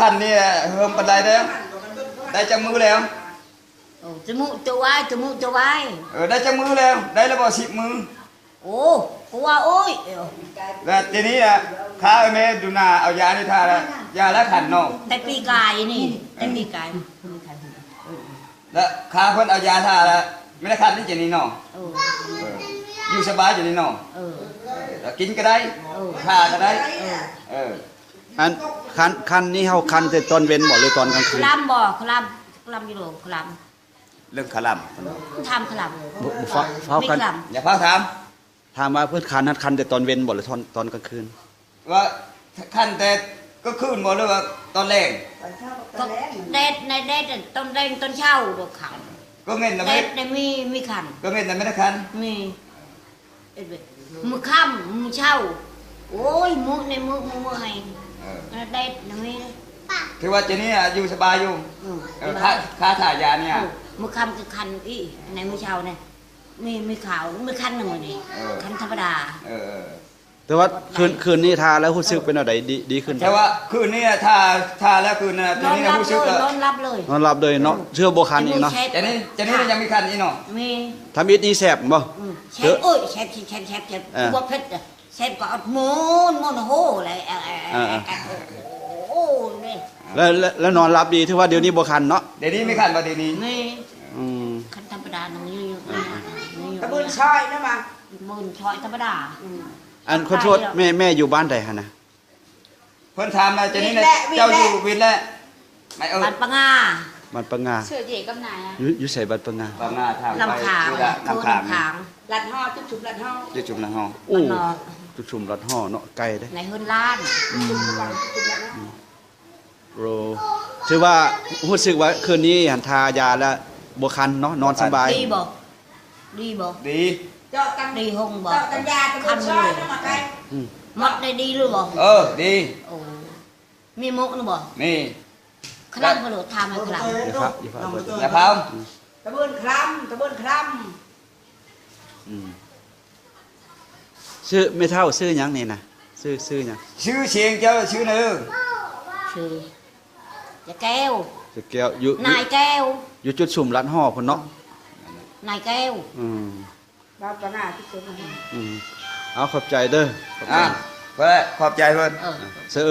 ขันนี่เฮิมปันไดแล้วได้จังมือแล้วจมูกจะไว้จมูกจะไว้ได้จังมือแล้วได้แล้วบ่10 มือโอ้กูว่าโอ้ยแล้วทีนี้ข้าแม่ดูนาเอายานี่ทาแล้วยาแล้วขันเนาะแต่ปีกายนี่แต่ปีกายแล้วข้าเพิ่นเอายาทาแล้วไม่ได้ขันนี่จะนี่เนาะอยู่สบายจะนี่เนาะกินก็ได้ทาก็ได้อันคันนี่เฮาคันแต่ตอนเว้นบ่หรือตอนกลางคืนคลำบ่คลำอยู่โลคลเรื่องขลำทำคลำเฝ้ากันอย่าเฝ้าถามว่าเพิ่นคันแต่ตอนเว้นบ่หรือตอนกลางคืนว่าคันแต่ก็คืนบ่หรือว่าตอนแรงเด็ดในเด็ดต้นแดงต้นเช่าดอกขันก็เม่นนะเด็ดในมีขันก็เม่นนะไม่ได้คันมีมือค่ำมือเช่าโอ้ยมือในมือไงเด็ดในมีถือว่าเจนี่อยู่สบายอยู่ค่าถ่ายยาเนี่ยมือค่ำคือคันอีในมือเช่าเนี่ยมีขาวมือคันหนึ่งนี่คันธรรมดาแต่ว่าคืนนี้ทาแล้วรู้สึกเป็นอะไรดีขึ้นแต่ว่าคืนนี้ทาแล้วคืนนี้รู้สึกนอนรับเลยเนาะเชื่อโบคันอีกเนาะเจนี่ยังมีคันอีเนาะมีทำอิดนี่แสบบ่แฉบโอ้ยแฉบบัวเพชรแฉบก็มูนโหอะไรโอ้นี่แล้วนอนรับดีที่ว่าเดี๋ยวนี้โบคันเนาะเดี๋ยวนี้ไม่คันป่ะเดี๋ยวนี้ไม่คันธรรมดาหนึ่งอยู่ตะบืนชอยนะมามืนชอยธรรมดาอันขอโทษแม่อยู่บ้านใดฮะนะเพิ่นถามนะเจนี่นะเจ้าอยู่วินแล้วไม่บ้านปังงาบ้านปังงาเชื่อเจ๊กับนายอยู่ใส่บ้านปังงาปังงาทางไปลำขางลัดห่อจุบลัดห่อจุบลัดห่อโอ้จุบลัดห่อเนาะไกลเด้ในเฮือนล้านโรถือว่ารู้สึกว่าคืนนี้หันทายาแล้วบ่คันเนาะนอนสบายดีบ่ดีเจาะกันดีหงบ่เจาะกันยาตะบืนชอยนะมาไกลมัดได้ดีหรือบ่ดีมีมุกหรือบ่มีคลำก็หลุดทำให้คลำอย่าพังตะบืนคลชื่อไม่เท่าชื่อหยังนี่นะชื่อหยังชื่อเชียงเจ้าชื่อเนื้อชื่อจะแก้วอยู่นายแก้วอยู่จุดสุ่มรัดห่อพุ่นเนาะนายแก้วบ้านปนาที่สุดเอาขอบใจเด้อเพื่อขอบใจเพื่อน